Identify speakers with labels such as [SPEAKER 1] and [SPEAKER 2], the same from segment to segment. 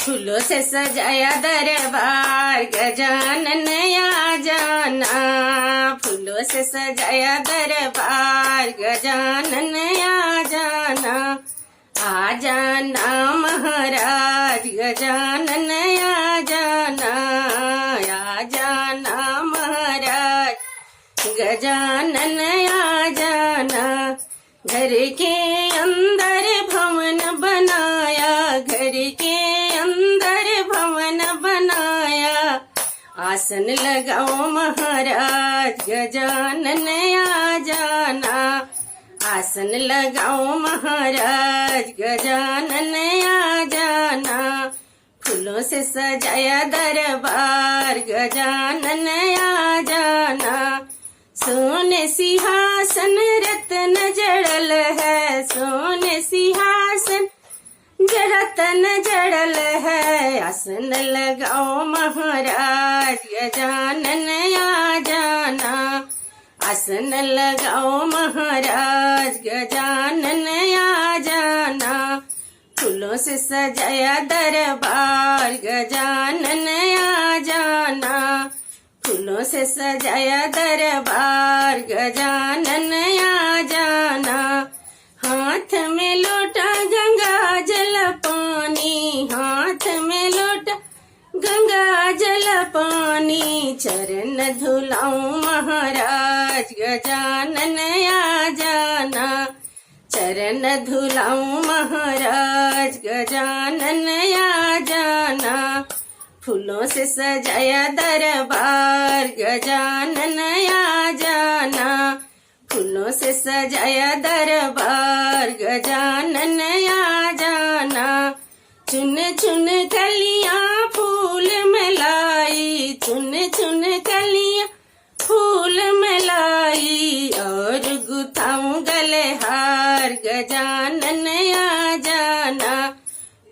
[SPEAKER 1] फूलों से सजाया दरबार गजानन आ जाना। फूलों से सजाया दरबार गजानन आ जाना। आ जाना महाराज गजानन आ जाना। आ जाना महाराज गजानन आ जाना। घर के अंदर भवन बनाया, घर के अंदर भवन बनाया। आसन लगाओ महाराज गजानन आ जाना। आसन लगाओ महाराज गजानन आ जाना। फूलों से सजाया दरबार गजानन आ जाना। सोने सिंहासन रत्न जड़ल है, सोने सिंहासन रत्न जड़ल है। आसन लगाओ महाराज गजानन आ जाना। आसन लगाओ महाराज गजानन आ जाना। फूलों से सजाया दरबार गजानन आ जाना। फूलों से सजाया दरबार गजानन आ जाना। हाथ में लोटा गंगा जल पानी, हाथ में लोटा गंगा जल पानी। चरण धुलाऊं महाराज गजानन आ जाना। चरण धुलाऊं महाराज गजानन आ जाना। फूलों से सजाया दरबार गजानन आ जाना। फूलों से सजाया दरबार गजानन आ जाना। चुन चुन कलियां फूल मिलाई, चुन चुन कलियां फूल मिलाई। और गुथाऊं गले हार गजानन आ जाना।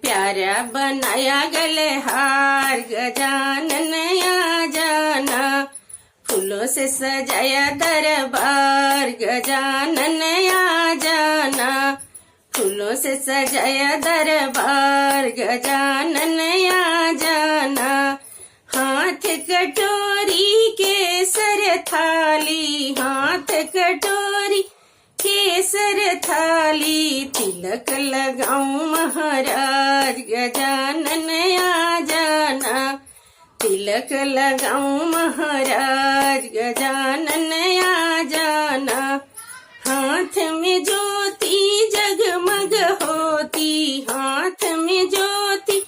[SPEAKER 1] प्यारा बनाया गले हार गजानन आ जाना। फूलों से सजाया दरबार गजानन आ जाना। फूलों से सजाया दरबार गजानन आ जाना। हाथ कटोरी केसर थाली, हाथ कटोरी केसर थाली। तिलक लगाऊं महाराज गजानन आ जाना। तिलक लगाऊं महाराज गजानन आ जाना। हाथ में ज्योति जगमग होती, हाथ में ज्योति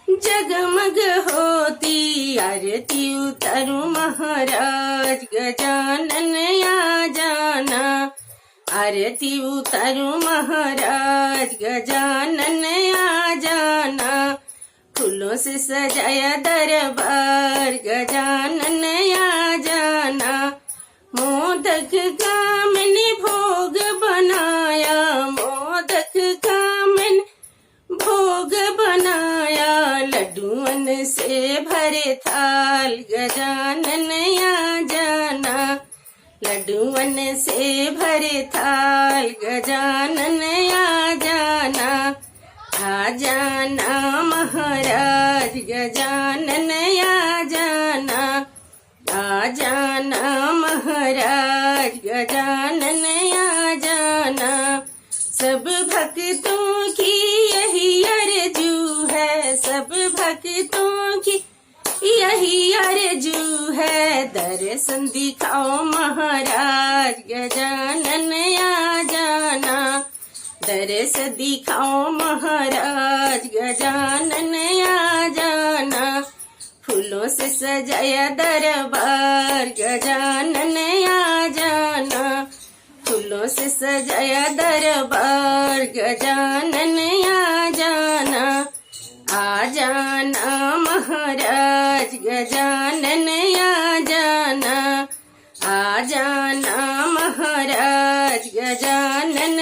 [SPEAKER 1] जगमग होती। आरती उतारूं महाराज गजानन आ जाना। आरती उतारूं महाराज गजानन आ जाना। फूलों से सजाया दरबार गजानन आ जाना। मोदक का मैंने भोग बनाया, मोदक का मैंने भोग बनाया। लड्डुअन से भरे थाल गजानन आ जाना। लड्डुअन से भरे थाल गजानन आ जाना। आ जाना महाराज गजानन आ जाना। आ जाना महाराज गजानन आ जाना। सब भक्तों की यही अर्जू है, सब भक्तों की यही अर्जू है। दर्शन दिखाओ महाराज गजानन आ जाना। दर्श दिखाओ महाराज गजानन आ जाना। फूलों से सजाया दरबार गजानन आ जाना। फूलों से सजाया दरबार गजानन आ जाना। आ जाना महाराज गजानन आ जाना। आ जाना महाराज गजानन